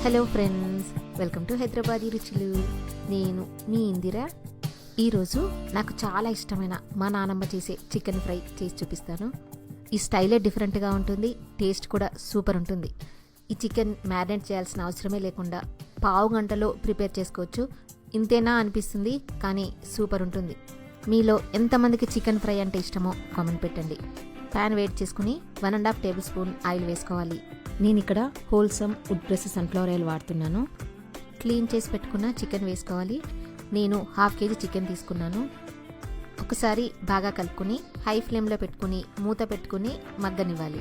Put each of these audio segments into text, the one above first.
Hello friends, welcome to Hyderabadi రుచులు. నేను మీ ఇందిర. ఈరోజు నాకు చాలా ఇష్టమైన మా నానమ్మ చేసే చికెన్ ఫ్రై చేసి చూపిస్తాను. ఈ స్టైలే డిఫరెంట్గా ఉంటుంది, టేస్ట్ కూడా సూపర్ ఉంటుంది. ఈ చికెన్ మ్యారినేట్ చేయాల్సిన అవసరమే లేకుండా పావు గంటలో ప్రిపేర్ చేసుకోవచ్చు. ఇంతేనా అనిపిస్తుంది, కానీ సూపర్ ఉంటుంది. మీలో ఎంతమందికి చికెన్ ఫ్రై అంటే ఇష్టమో కామెంట్ పెట్టండి. ప్యాన్ వేడి చేసుకుని 1.5 టేబుల్ స్పూన్ ఆయిల్ వేసుకోవాలి. నేను ఇక్కడ wholesome wood press sunflower oil వాడుతున్నాను. క్లీన్ చేసి పెట్టుకున్న చికెన్ వేసుకోవాలి. నేను 1/2 kg చికెన్ తీసుకున్నాను. ఒకసారి బాగా కలుపుకొని హై ఫ్లేమ్లో పెట్టుకుని మూత పెట్టుకుని మగ్గనివ్వాలి.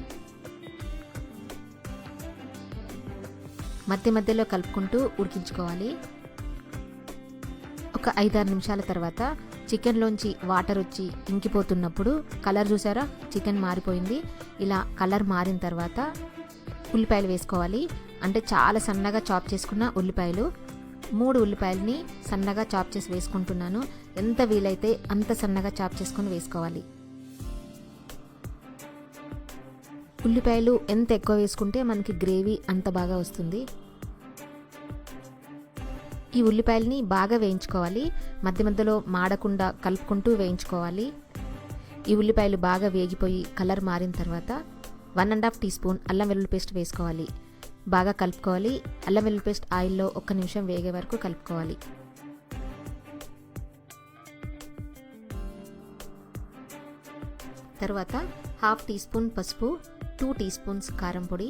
మధ్య మధ్యలో కలుపుకుంటూ ఉడికించుకోవాలి. ఒక 5-6 నిమిషాల తర్వాత చికెన్లోంచి వాటర్ వచ్చి ఇంకిపోతున్నప్పుడు కలర్ చూసారా, చికెన్ మారిపోయింది. ఇలా కలర్ మారిన తర్వాత ఉల్లిపాయలు వేసుకోవాలి. అంటే చాలా సన్నగా చాప్ చేసుకున్న ఉల్లిపాయలు. 3 ఉల్లిపాయలని సన్నగా చాప్ చేసి వేసుకుంటున్నాను. ఎంత వీలైతే అంత సన్నగా చాప్ చేసుకొని వేసుకోవాలి. ఉల్లిపాయలు ఎంత ఎక్కువ వేసుకుంటే మనకి గ్రేవీ అంత బాగా వస్తుంది. ఈ ఉల్లిపాయలని బాగా వేయించుకోవాలి. మధ్య మధ్యలో మాడకుండా కలుపుకుంటూ వేయించుకోవాలి. ఈ ఉల్లిపాయలు బాగా వేగిపోయి కలర్ మారిన తర్వాత 1.5 టీ స్పూన్ అల్లం వెల్లుల్లి పేస్ట్ వేసుకోవాలి. బాగా కలుపుకోవాలి. అల్లం వెల్లుల్లి పేస్ట్ ఆయిల్లో 1 నిమిషం వేగే వరకు కలుపుకోవాలి. తర్వాత 1/2 టీ స్పూన్ పసుపు, 2 టీ స్పూన్స్ కారం పొడి,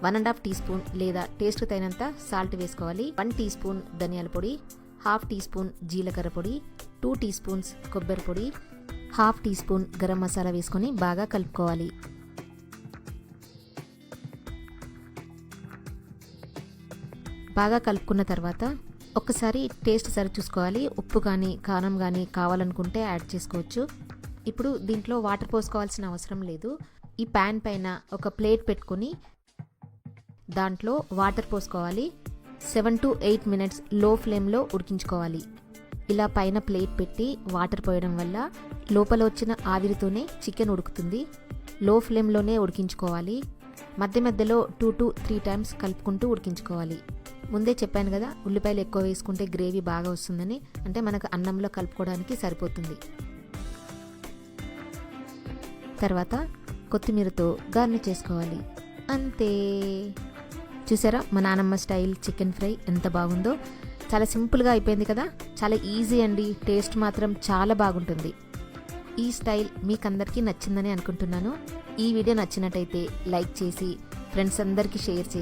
1.5 టీ స్పూన్ లేదా టేస్ట్ తగినంత సాల్ట్ వేసుకోవాలి. 1 టీ స్పూన్ ధనియాల పొడి, 1/2 టీ స్పూన్ జీలకర్ర పొడి, 2 టీ స్పూన్స్ కొబ్బరి పొడి, 1/2 టీ స్పూన్ గరం మసాలా వేసుకొని బాగా కలుపుకోవాలి. బాగా కలుపుకున్న తర్వాత ఒక్కసారి టేస్ట్ సరి చూసుకోవాలి. ఉప్పు కానీ కారం కానీ కావాలనుకుంటే యాడ్ చేసుకోవచ్చు. ఇప్పుడు దీంట్లో వాటర్ పోసుకోవాల్సిన అవసరం లేదు. ఈ ప్యాన్ పైన ఒక ప్లేట్ పెట్టుకొని దాంట్లో వాటర్ పోసుకోవాలి. 7 to 8 మినిట్స్ లో ఫ్లేమ్లో ఉడికించుకోవాలి. ఇలా పైన ప్లేట్ పెట్టి వాటర్ పోయడం వల్ల లోపల వచ్చిన ఆవిరితోనే చికెన్ ఉడుకుతుంది. లో ఫ్లేమ్లోనే ఉడికించుకోవాలి. మధ్య మధ్యలో 2 to 3 టైమ్స్ కలుపుకుంటూ ఉడికించుకోవాలి. ముందే చెప్పాను కదా, ఉల్లిపాయలు ఎక్కువ వేసుకుంటే గ్రేవీ బాగా వస్తుందని. అంటే మనకు అన్నంలో కలుపుకోవడానికి సరిపోతుంది. తర్వాత కొత్తిమీరతో గార్నిష్ చేసుకోవాలి. అంతే. చూసారా మా నానమ్మ స్టైల్ చికెన్ ఫ్రై ఎంత బాగుందో. చాలా సింపుల్గా అయిపోయింది కదా. చాలా ఈజీ అండి. టేస్ట్ మాత్రం చాలా బాగుంటుంది. ఈ స్టైల్ మీకు అందరికీ నచ్చిందని అనుకుంటున్నాను. ఈ వీడియో నచ్చినట్టయితే లైక్ చేసి ఫ్రెండ్స్ అందరికీ షేర్ చేసి